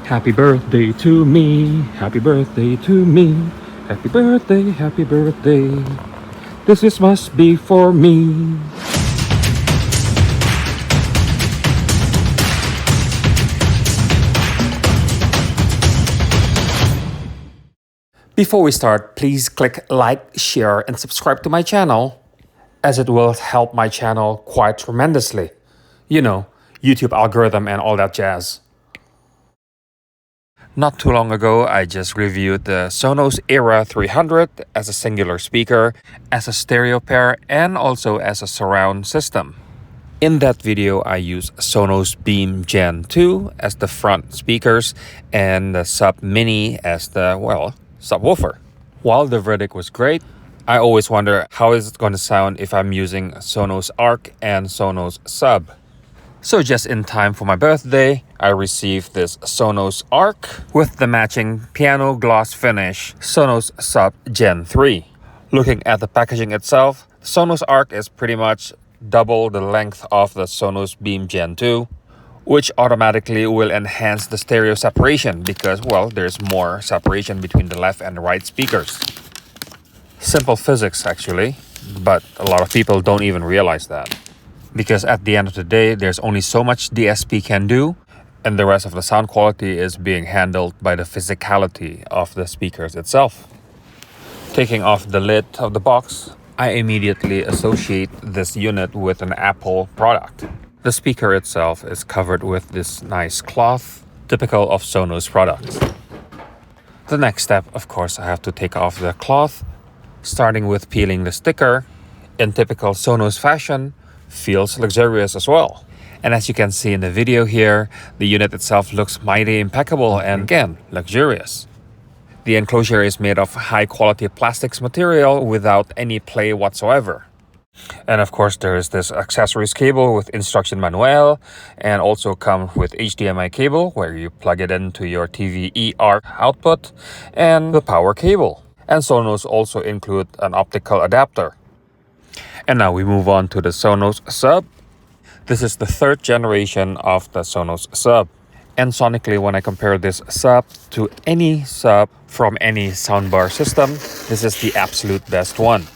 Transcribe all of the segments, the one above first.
Happy birthday to me, happy birthday to me, happy birthday, happy birthday. This is must be for me. Before we start, please click like, share, and subscribe to my channel, as it will help my channel quite tremendously. You know, YouTube algorithm and all that jazz. Not too long ago, I just reviewed the Sonos ERA 300 as a singular speaker, as a stereo pair, and also as a surround system. In that video, I used Sonos Beam Gen 2 as the front speakers and the Sub Mini as the, well, subwoofer. While the verdict was great, I always wonder how is it going to sound if I'm using Sonos Arc and Sonos Sub. So just in time for my birthday, I received this Sonos Arc with the matching piano gloss finish Sonos Sub Gen 3. Looking at the packaging itself, the Sonos Arc is pretty much double the length of the Sonos Beam Gen 2, which automatically will enhance the stereo separation because, well, there's more separation between the left and the right speakers. Simple physics actually, but a lot of people don't even realize that. Because at the end of the day, there's only so much DSP can do, and the rest of the sound quality is being handled by the physicality of the speakers itself. Taking off the lid of the box, I immediately associate this unit with an Apple product. The speaker itself is covered with this nice cloth, typical of Sonos products. The next step, of course, I have to take off the cloth, starting with peeling the sticker. In typical Sonos fashion, feels luxurious as well. And as you can see in the video here, the unit itself looks mighty impeccable and again, luxurious. The enclosure is made of high quality plastics material without any play whatsoever. And of course there is this accessories cable with instruction manual and also comes with HDMI cable where you plug it into your TV ER output and the power cable. And Sonos also include an optical adapter. And now we move on to the Sonos Sub. This is the third generation of the Sonos Sub. And sonically, when I compare this Sub to any Sub from any soundbar system, this is the absolute best one.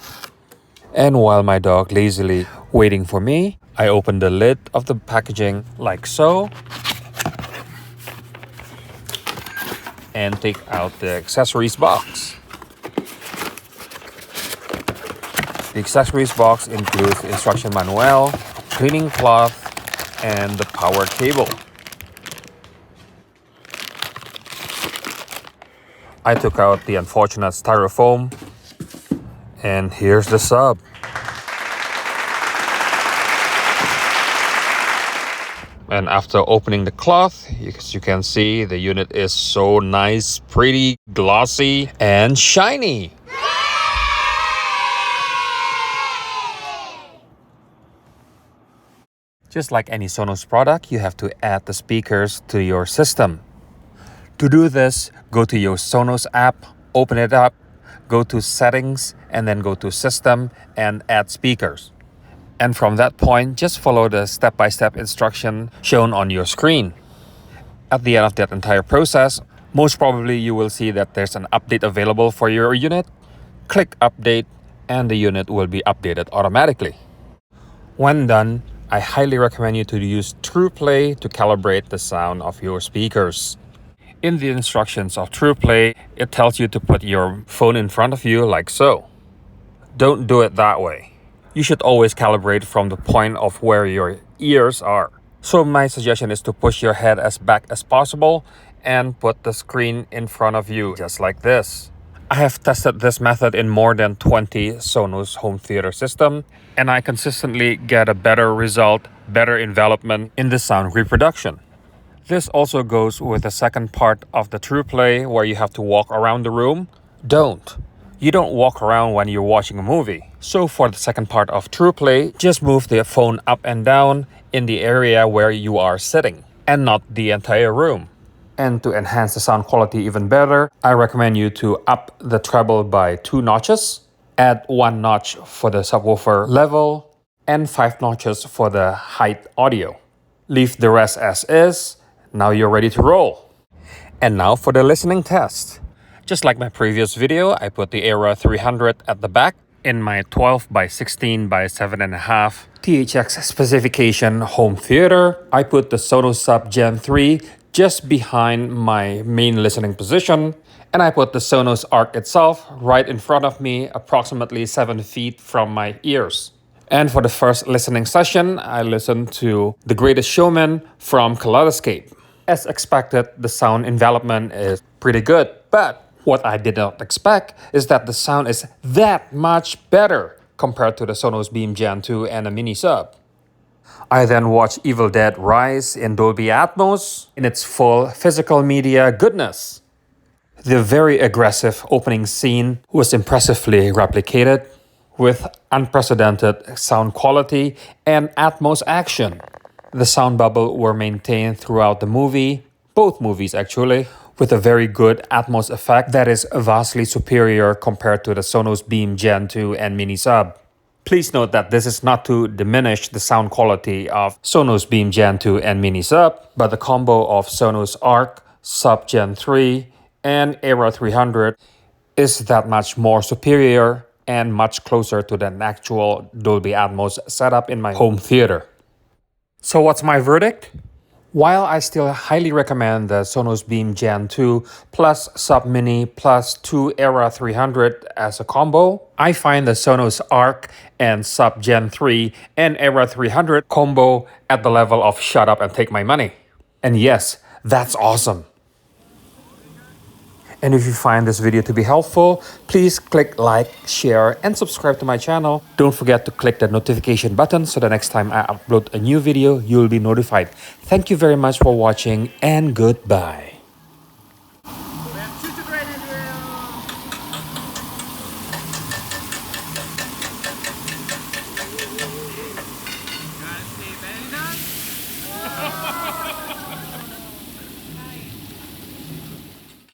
And while my dog lazily waiting for me, I open the lid of the packaging like so. And take out the accessories box. The accessories box includes instruction manual, cleaning cloth, and the power cable. I took out the unfortunate styrofoam, and here's the Sub. And after opening the cloth, as you can see, the unit is so nice, pretty, glossy, and shiny. Just like any Sonos product, you have to add the speakers to your system. To do this, go to your Sonos app, open it up, go to settings, and then go to system and add speakers. And from that point, just follow the step-by-step instruction shown on your screen. At the end of that entire process, most probably you will see that there's an update available for your unit. Click update and the unit will be updated automatically. When done, I highly recommend you to use Trueplay to calibrate the sound of your speakers. In the instructions of Trueplay, it tells you to put your phone in front of you like so. Don't do it that way. You should always calibrate from the point of where your ears are. So my suggestion is to push your head as back as possible and put the screen in front of you, just like this. I have tested this method in more than 20 Sonos home theater systems, and I consistently get a better result, better envelopment in the sound reproduction. This also goes with the second part of the Trueplay where you have to walk around the room. Don't. You don't walk around when you're watching a movie. So for the second part of Trueplay, just move the phone up and down in the area where you are sitting and not the entire room. And to enhance the sound quality even better, I recommend you to up the treble by 2 notches, add 1 notch for the subwoofer level, and 5 notches for the height audio. Leave the rest as is. Now you're ready to roll. And now for the listening test. Just like my previous video, I put the ERA 300 at the back in my 12 by 16 by 7.5 THX specification home theater. I put the Sonos Sub Gen 3 just behind my main listening position. And I put the Sonos Arc itself right in front of me, approximately 7 feet from my ears. And for the first listening session, I listened to The Greatest Showman from Kaleidoscape. As expected, the sound envelopment is pretty good, but what I did not expect is that the sound is that much better compared to the Sonos Beam Gen 2 and a Mini Sub. I then watched Evil Dead Rise in Dolby Atmos in its full physical media goodness. The very aggressive opening scene was impressively replicated with unprecedented sound quality and Atmos action. The sound bubble were maintained throughout the movie, both movies actually, with a very good Atmos effect that is vastly superior compared to the Sonos Beam Gen 2 and Mini Sub. Please note that this is not to diminish the sound quality of Sonos Beam Gen 2 and Mini Sub, but the combo of Sonos Arc, Sub Gen 3, and ERA 300 is that much more superior and much closer to the actual Dolby Atmos setup in my home theater. So what's my verdict? While I still highly recommend the Sonos Beam Gen 2 plus Sub Mini plus 2 ERA 300 as a combo, I find the Sonos Arc and Sub Gen 3 and ERA 300 combo at the level of shut up and take my money. And yes, that's awesome. And if you find this video to be helpful, please click like, share, and subscribe to my channel. Don't forget to click the notification button so the next time I upload a new video, you'll be notified. Thank you very much for watching and goodbye.